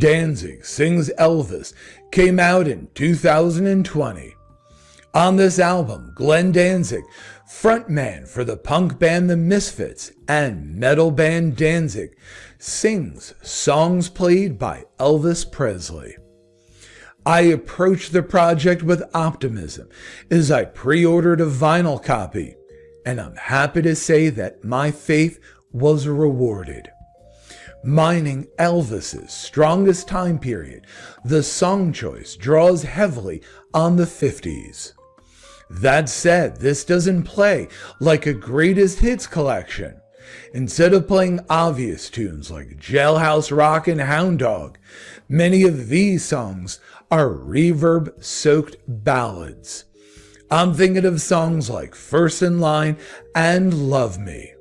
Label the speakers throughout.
Speaker 1: Danzig Sings Elvis came out in 2020. On this album, Glenn Danzig, frontman for the punk band The Misfits and metal band Danzig, sings songs played by Elvis Presley. I approached the project with optimism as I pre-ordered a vinyl copy, and I'm happy to say that my faith was rewarded. Mining Elvis's strongest time period, the song choice draws heavily on the 50s. That said, this doesn't play like a greatest hits collection. Instead of playing obvious tunes like Jailhouse Rock and Hound Dog, many of these songs are reverb-soaked ballads. I'm thinking of songs like First in Line and Love Me.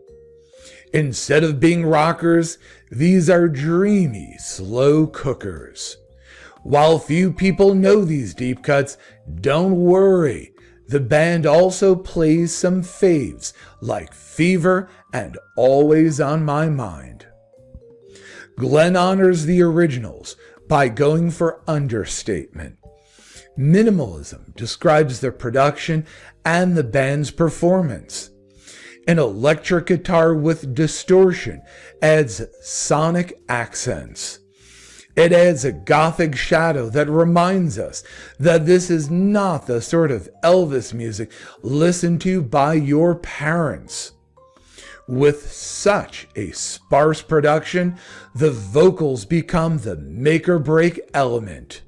Speaker 1: Instead of being rockers, these are dreamy, slow cookers. While few people know these deep cuts, don't worry. The band also plays some faves like Fever and Always on My Mind. Glenn honors the originals by going for understatement. Minimalism describes the production and the band's performance. An electric guitar with distortion adds sonic accents. It adds a gothic shadow that reminds us that this is not the sort of Elvis music listened to by your parents. With such a sparse production, the vocals become the make-or-break element.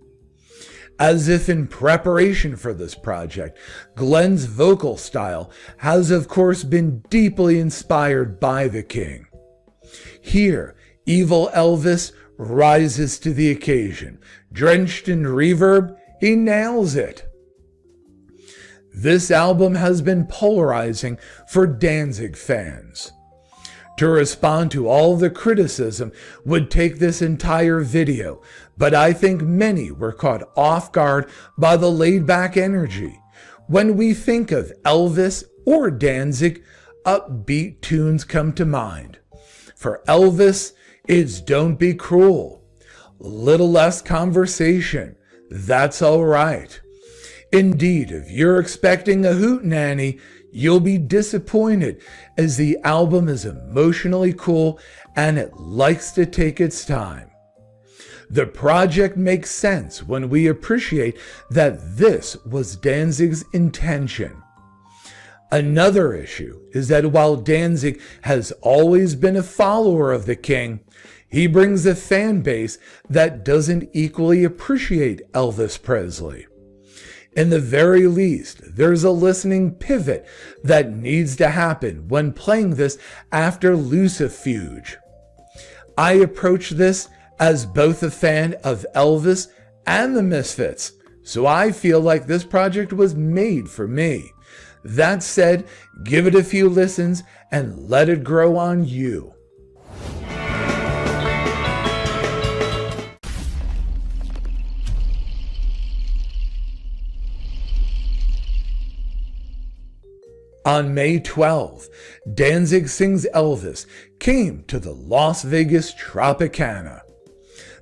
Speaker 1: As if in preparation for this project, Glenn's vocal style has of course been deeply inspired by the King. Here, evil Elvis rises to the occasion. Drenched in reverb, he nails it. This album has been polarizing for Danzig fans. To respond to all the criticism would take this entire video, but I think many were caught off guard by the laid-back energy. When we think of Elvis or Danzig, upbeat tunes come to mind. For Elvis, it's Don't Be Cruel. Little less conversation. That's all right. Indeed, if you're expecting a hootenanny, you'll be disappointed, as the album is emotionally cool and it likes to take its time. The project makes sense when we appreciate that this was Danzig's intention. Another issue is that while Danzig has always been a follower of the King, he brings a fan base that doesn't equally appreciate Elvis Presley. In the very least, there's a listening pivot that needs to happen when playing this after Lucifuge. I approach this as both a fan of Elvis and the Misfits, so I feel like this project was made for me. That said, give it a few listens and let it grow on you. On May 12, Danzig Sings Elvis came to the Las Vegas Tropicana.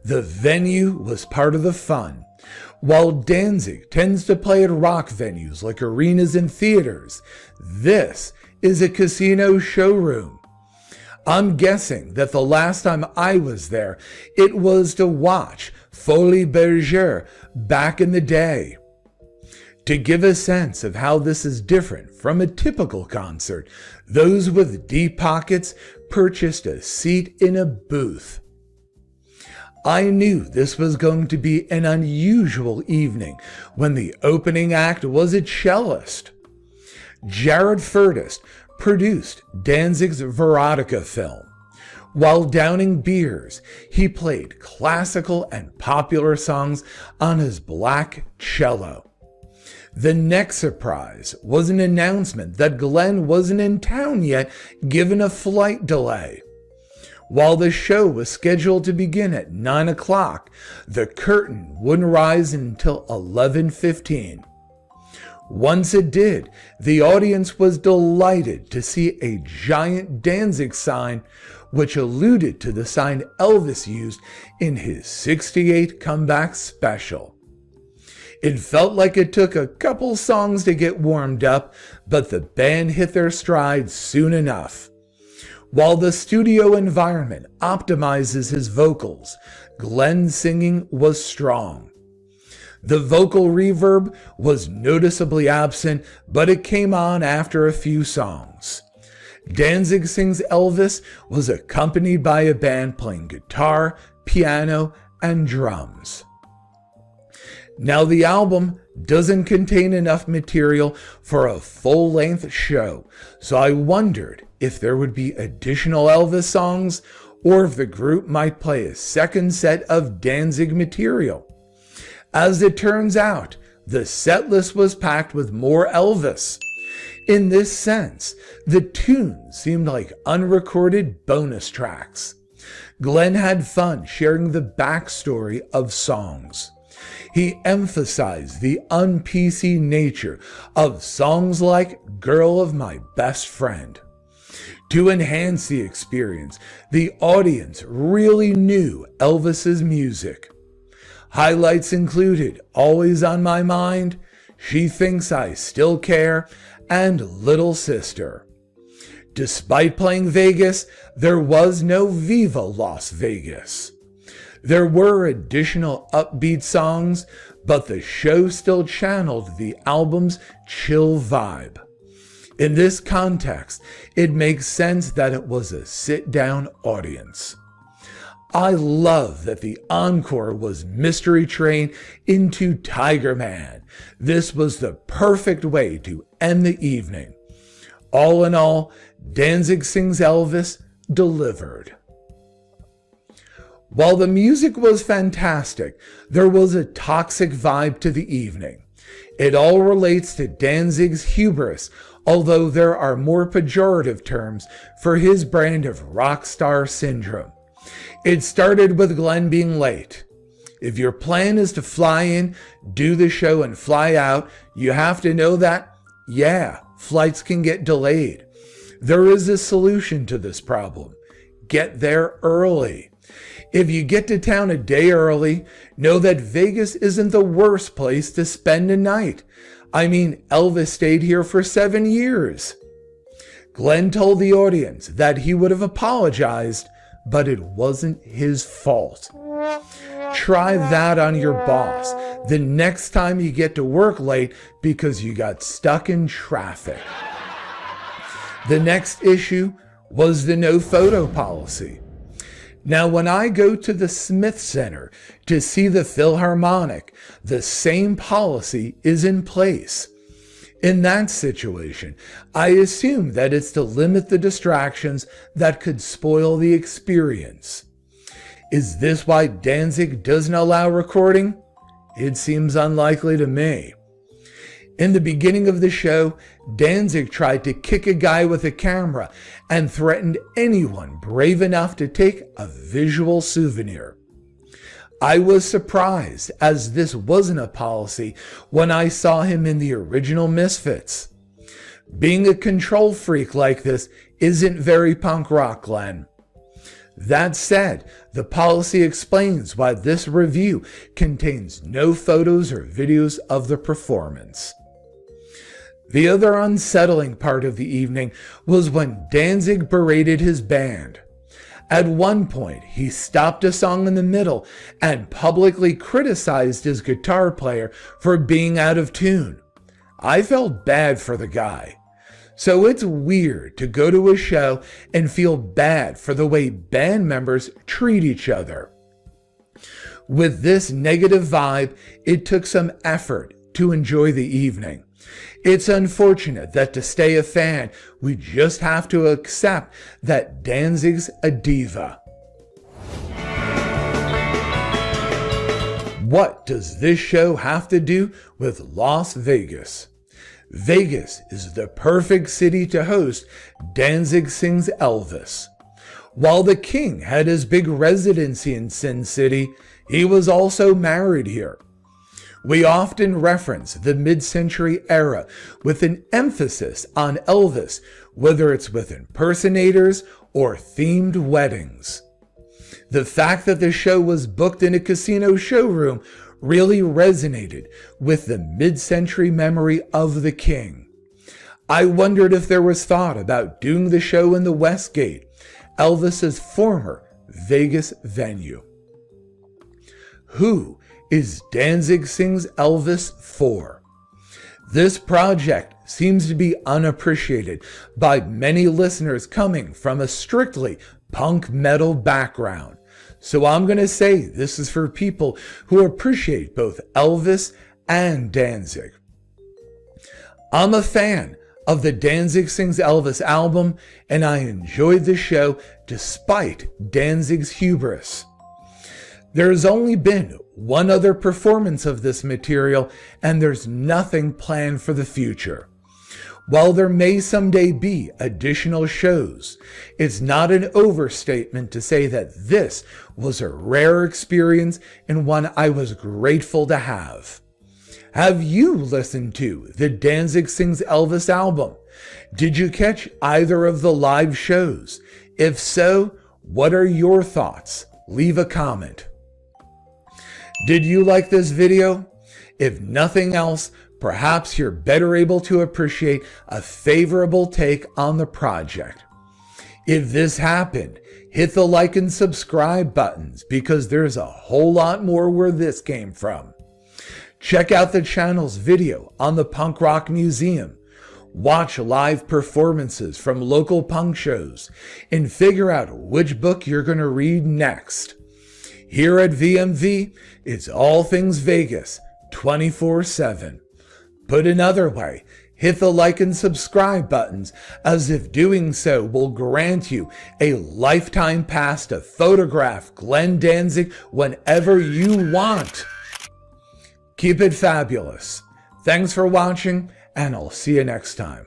Speaker 1: The venue was part of the fun. While Danzig tends to play at rock venues like arenas and theaters, this is a casino showroom. I'm guessing that the last time I was there, it was to watch Folie Bergère back in the day. To give a sense of how this is different from a typical concert, those with deep pockets purchased a seat in a booth. I knew this was going to be an unusual evening when the opening act was a cellist. Jared Furtist produced Danzig's Veronica film. While downing beers, he played classical and popular songs on his black cello. The next surprise was an announcement that Glenn wasn't in town yet, given a flight delay. While the show was scheduled to begin at 9 o'clock, the curtain wouldn't rise until 11:15. Once it did, the audience was delighted to see a giant Danzig sign which alluded to the sign Elvis used in his '68 comeback special. It felt like it took a couple songs to get warmed up, but the band hit their stride soon enough. While the studio environment optimizes his vocals, Glenn's singing was strong. The vocal reverb was noticeably absent, but it came on after a few songs. Danzig Sings Elvis was accompanied by a band playing guitar, piano, and drums. Now, the album doesn't contain enough material for a full-length show, so I wondered if there would be additional Elvis songs or if the group might play a second set of Danzig material. As it turns out, the set list was packed with more Elvis. In this sense, the tunes seemed like unrecorded bonus tracks. Glenn had fun sharing the backstory of songs. He emphasized the un-PC nature of songs like Girl of My Best Friend. To enhance the experience, the audience really knew Elvis's music. Highlights included Always on My Mind, She Thinks I Still Care, and Little Sister. Despite playing Vegas, there was no Viva Las Vegas. There were additional upbeat songs, but the show still channeled the album's chill vibe. In this context, it makes sense that it was a sit-down audience. I love that the encore was Mystery Train into Tiger Man. This was the perfect way to end the evening. All in all, Danzig Sings Elvis delivered. While the music was fantastic, there was a toxic vibe to the evening. It all relates to Danzig's hubris, although there are more pejorative terms for his brand of rock star syndrome. It started with Glenn being late. If your plan is to fly in, do the show, and fly out, you have to know that, flights can get delayed. There is a solution to this problem. Get there early. If you get to town a day early, know that Vegas isn't the worst place to spend a night. I mean, Elvis stayed here for 7 years. Glenn told the audience that he would have apologized, but it wasn't his fault. Try that on your boss the next time you get to work late because you got stuck in traffic. The next issue was the no photo policy. Now, when I go to the Smith Center to see the Philharmonic, the same policy is in place. In that situation, I assume that it's to limit the distractions that could spoil the experience. Is this why Danzig doesn't allow recording? It seems unlikely to me. In the beginning of the show, Danzig tried to kick a guy with a camera and threatened anyone brave enough to take a visual souvenir. I was surprised, as this wasn't a policy when I saw him in the original Misfits. Being a control freak like this isn't very punk rock, Glenn. That said, the policy explains why this review contains no photos or videos of the performance. The other unsettling part of the evening was when Danzig berated his band. At one point, he stopped a song in the middle and publicly criticized his guitar player for being out of tune. I felt bad for the guy. So it's weird to go to a show and feel bad for the way band members treat each other. With this negative vibe, it took some effort to enjoy the evening. It's unfortunate that to stay a fan, we just have to accept that Danzig's a diva. What does this show have to do with Las Vegas? Vegas is the perfect city to host Danzig Sings Elvis. While the King had his big residency in Sin City, he was also married here. We often reference the mid-century era with an emphasis on Elvis, whether it's with impersonators or themed weddings. The fact that the show was booked in a casino showroom really resonated with the mid-century memory of the king. I wondered if there was thought about doing the show in the Westgate, Elvis's former Vegas venue. Who is Danzig Sings Elvis for? This project seems to be unappreciated by many listeners coming from a strictly punk metal background. So I'm going to say this is for people who appreciate both Elvis and Danzig. I'm a fan of the Danzig Sings Elvis album, and I enjoyed the show despite Danzig's hubris. There's only been one other performance of this material, and there's nothing planned for the future. While there may someday be additional shows, it's not an overstatement to say that this was a rare experience and one I was grateful to have. Have you listened to the Danzig Sings Elvis album? Did you catch either of the live shows? If so, what are your thoughts? Leave a comment. Did you like this video? If nothing else, perhaps you're better able to appreciate a favorable take on the project. If this happened, hit the like and subscribe buttons because there's a whole lot more where this came from. Check out the channel's video on the Punk Rock Museum. Watch live performances from local punk shows and figure out which book you're going to read next. Here at VMV, it's all things Vegas, 24/7. Put another way, hit the like and subscribe buttons, as if doing so will grant you a lifetime pass to photograph Glenn Danzig whenever you want. Keep it fabulous. Thanks for watching, and I'll see you next time.